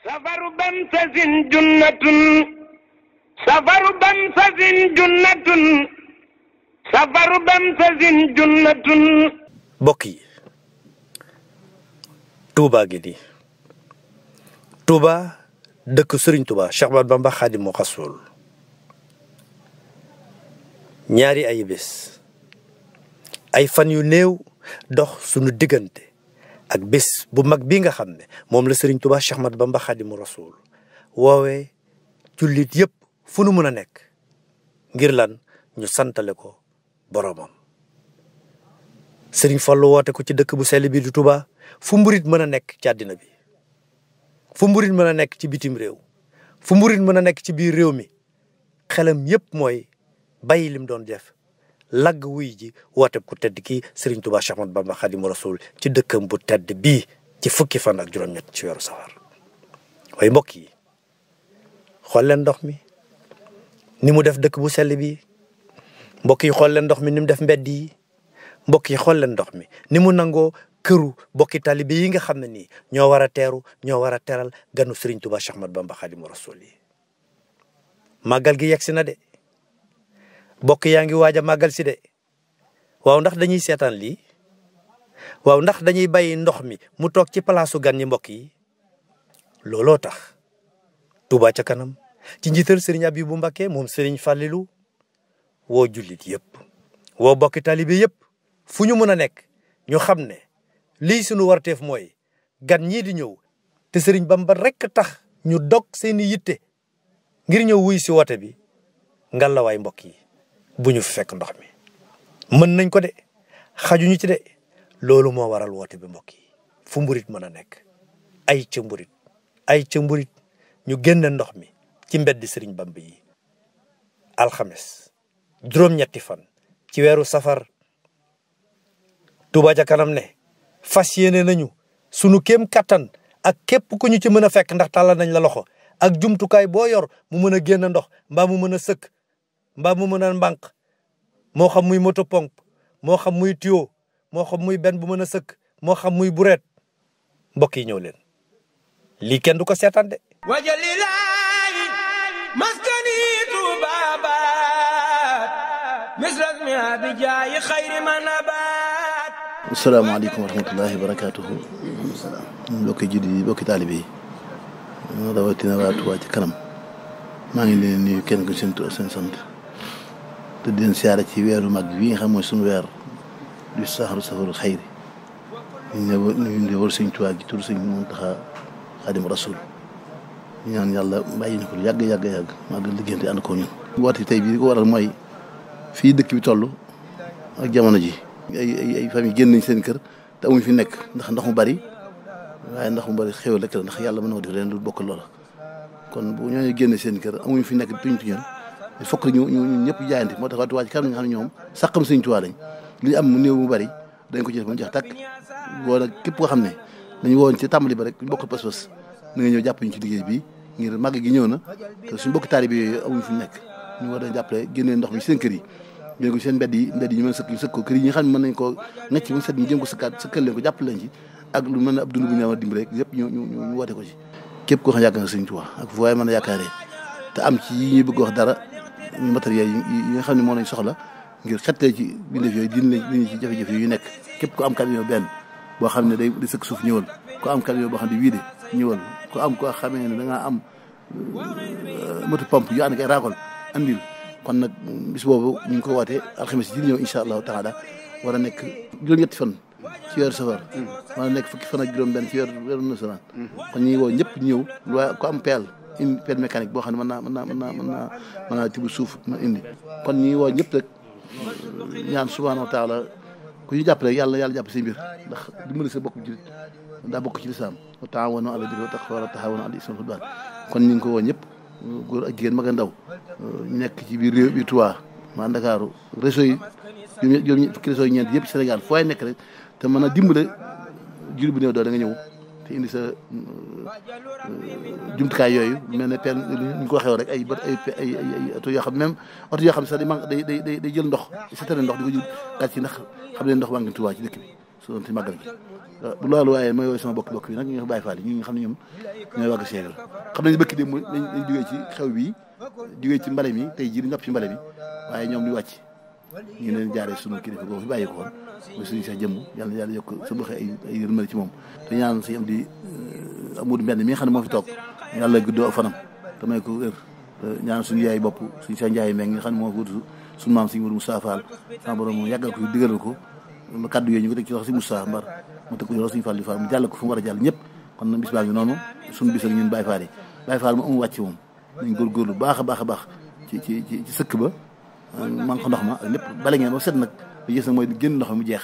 safaru bamsasin junnatun safaru bamsasin junnatun safaru bamsasin junnatun. mbokk yi Touba gi di Touba dëkk Serigne Touba Cheikh Ahmadou Bamba Khadimu Rasul ñaari ay bés ay fan yu néew dox sunu diggante ak bés bu mag bi nga xam ne moom la Serigne Touba Cheikh Ahmadou Bamba Khadimu Rasul woowee jullit yëpp fu nu mën a nekk ngir lan ñu santale ko boromam. Serigne Fallou woote ko ci dëkk bu sell bi di Touba fu mburit mën a nekk ci àddina bi fu mburit mën a nekk ci bitim réew fu mburit mën a nekk ci biir réew mi xelam yëpp mooy bàyyi lim doon def lagg wuy ji woote ku tedd kii Serigne Touba Cheikh Ahmadou Bamba Khadimu Rasul ci dëkkam bu tedd bii ci fukki fan ak juróom-ñett ci weeru safar. waaye mbokk yi xool leen ndox mi ni mu def dëkk bu sell bi mbokk yi xool leen ndox mi ni mu def mbedd yi mbokk yi xool leen ndox mi ni mu nangoo këru bokki taalibe yi nga xam ne nii ñoo war a teeru ñoo war a teral ganu Serigne Touba Cheikh Ahmadou Bamba Khadimu Rasul yi. màggal gi yegsi na de bokk yaa ngi waaj a màggal si de waaw ndax dañuy seetaan lii waaw ndax dañuy bàyyi ndox mi mu toog ci palaasu gan ñi mbokk yi. looloo tax Touba ca kanam ci njiital Serigne Abibou Mbacké moom Serigne Fallilou woo jullit yëpp woo bokki taalibe yëpp fu ñu mën a nekk ñu xam ne lii sunu warteef mooy gan ñii di ñëw te Serigne Bamba rekk tax ñu dog seeni yitte ngir ñëw wuy si woote bi ngalawaay mbokk yi bu ñu fekk ndox mi mën nañ ko de xajuñu ci de loolu moo waral woote bi mbokk yi fu mburit mën a nekk ay ca mburit ñu génne ndox mi ci mbeddi Serigne Bamba yi. alxames juróom-ñetti fan ci weeru safar Touba ca kanam ne fas yéene nañu sunu kéem kattan ak képp ku ñu ci mën a fekk ndax tàllal nañ la loxo ak jumtukaay boo yor mu mën a génn ndox mbaa mu mën a sëkk mbaa mu mën a mbànq moo xam muy moto pompe moo xam muy tuyau moo xam muy benn bu mën a sëkk moo xam muy bureet mbokk yi ñëw leen lii kenn du ko seetaan de. wajalilaayi maskani tuubaabaat misras mi abijaayi xayri manabaat. asalaamaaleykum wa rahmatullahi wa barakaatuhu. mbokki jullit yi mbokki taalibe yi rawatina waa Touba ci kanam maa ngi leen nuyu kenn ku seen tur seen sant te di leen siyaare ci weeru mag wi nga xam mooy suñu weer du safaru xayri ñu ngi wër Sëñ Touba gi tur Sëñ Muntaxa Xaadimu Rasuul ñu ñaan yàlla bàyyi ñu ko yàgg maa ngi liggéeyante ànd ko ñun. woote tey bii li ko waral mooy fii dëkk bi toll ak jamono ji ay famille génn nañ seen kër te amuñ fi nekk ndax ndox mu bari waaye ndox mu bari xéwal rek la ndax yàlla mën na ko def leen lu bokk loola kon bu ñooñu génn seen kër amuñ fi nekk tuñ il faut que ñu ñëpp jaayante moo tax waa Touba ci kanam nga xam ne ñoom sàqam Sëñ Touba lañ li am mu néew mu bari dañ ko ci def ba mu jox tàkk wala képp koo xam ne dañu woon ci tàmbali ba rek ñu bokk pas-pas na nga ñëw jàpp ñu ci liggéey bi ngir màgg gi ñëw na te suñu bokk taalibe yooyu amuñ fi nekk ñu war a jàppale génnee ndox mi ci seen kër yi génne ko seen mbedd yi ñu mën a sëkk ñu sëkk ko kër yi ñi nga xam ne mën nañ ko ngecc mu set ñu jëm ko sëkkal leen ko jàppale leen ci ak lu mën a ab dund bu ñu war a dimbali rek yëpp ñu woote ko ci képp koo xam ne yàgg na Sëñ Touba ak fu waaye mën a yaakaaree te am ci yi ñuy bëgg wax dara ñu matériel yi nga xam ne moo lañ soxla ngir xettee ci bindeef yooyu dinañ ci jafe-jafe yu nekk képp ko am camion benn boo xam ne day sëkk suuf ñëwal ko am camion boo xam ne wiide ñëwal ko am koo xamee ne da ngaa am moto pompe yu ànd ak ay raakol andil kon nag bis boobu ñu ngi ko wootee alxames ji ñëw incha allahu taala war a nekk juróom-ñetti fan ci weeru safar war a nekk fukki fan ak juróom-benn ci weeru nasaraan kon ñu ngi woo ñëpp ñëw waaye ko am pelle mécanique boo xam ne mën naa tibb suuf na indi kon ñu ngi woo ñëpp rek ñaan subhaanahu wa taala ku ñu jàppale yàlla jàpp say mbir ndax dimbali sa bokk jullit daa bokk ci lislaam wa taawanu alal birri wa taqwa wa taawanu alal ismi wal udwaan kon ñu ngi ko woo ñëpp góor ak jigéen mag ak ndaw ñu nekk ci biir réew bi Touba maa Ndakaaru réseau yi juróom fukki réseau yi ñeent yëpp Sénégal foo nekk rek te mën a dimbale jullit bu néew doo da nga ñëw te indi sa jumtukaay yooyu mel ne pen ñu ko waxee rek ay oto yoo xam même oto yoo xam ne sax day jël ndox sa tere ndox di ko jël gàtt ci ndax xam ne ndox waa ngi Touba ci dëkk bi su doon ci màggal gi bu loolu waaye mooy wooyu sama bokk bi nag ñu Baye Fall yi ñi nga xam ne ñoom ñooy wàgg Cheikh xam nañu bëkk dem dañ jógee ci xew bi jógee ci mbale mi tey jii di ñopp ci mbale mi waaye ñoom di wàcc ñu leen jaaree sunu kilifa boobu fi bàyyi ko woon mooy suñu Cheikh jëmm yàlla yokk sa boxe ay yërmande ci moom te ñaan si am di amul mbenn mi nga xam ne moo fi toog yàlla guddoo fanam te may ko wér ñaan suñu yaay bopp suñu Cheikh Ndiaye Meng nga xam ne moo wutu suñu maam si Mourou Moussa Fall sama borom mu yàggal ko digalal ko kaddu yooyu ñu ko teg ci wax si Moussa Mbar mu teg ko yow suñu Fall di Fall mu jàll ko fu mu war a jàll ñëpp kon nag bis baa ngi noonu suñu bis ak ñun Baye Fall yi Baye Fall mu amul wàcc moom nañ góorgóorlu baax a baax a baax ci sëkk ba man ko ndox ma ak lépp bale ngeen ba set nag li gis nag mooy génn ndox mi mu jeex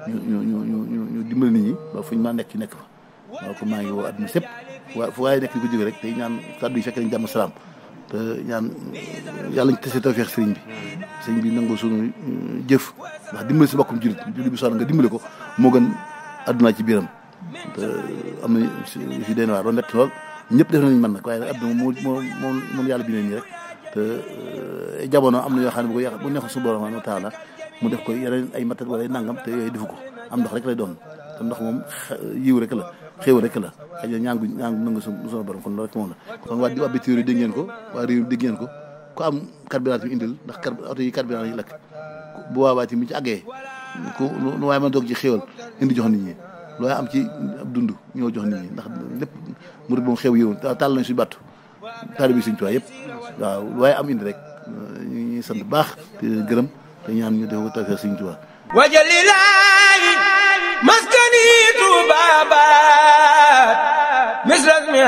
ñu dimbali nit ñi ba fuñ ma nekk ci nekk fa waaw ko maa ngi woo àdduna sépp fu waaye nekk di ko jóge rek tey ñaan kàddu yi fekk nañ jàmm salaam te ñaan yàlla ñu tese tawfeex sëriñ bi nangoo suñu jëf ndax dimbali si bokkum jullit bi soxla nga dimbali ko moo gën àdduna ci biiram te am na fi den waar ba metti lool ñëpp def nañ mën nag waaye nag àdduna moom yàlla bi ne nii rek te jamono am na yoo xam ne bu ko yàq bu neexoon subhanahu wa taala mu def ko yeneen ay matat wala ay nangam te yooyu defu ko am ndox rek lay doon te ndox moom yiw rek la xéew rek la xëy na ñaangu nangu suñu borom kon loolu rek moom la kon waa bitim réew dégg ngeen ko waa réew dégg ngeen ko ku am carburant bi indil ndax oto yi carburant yi lakk bu waawaati mi ci àggee ku nu waaye ma doog ci xéewal indi jox nit ñi lu waaye am ci ab dund ñëw jox nit ñi ndax lépp murid moom xew yiw tàll nañ suñu battu taalibe bi Sëriñ Tuubaa yëpp waaw lu waaye am indi rek ñu ngi sant baax te gërëm te ñaan ñu def ko tawfeex Sëriñ Tuubaa wajalilaayi maskani Tuubaa misras mi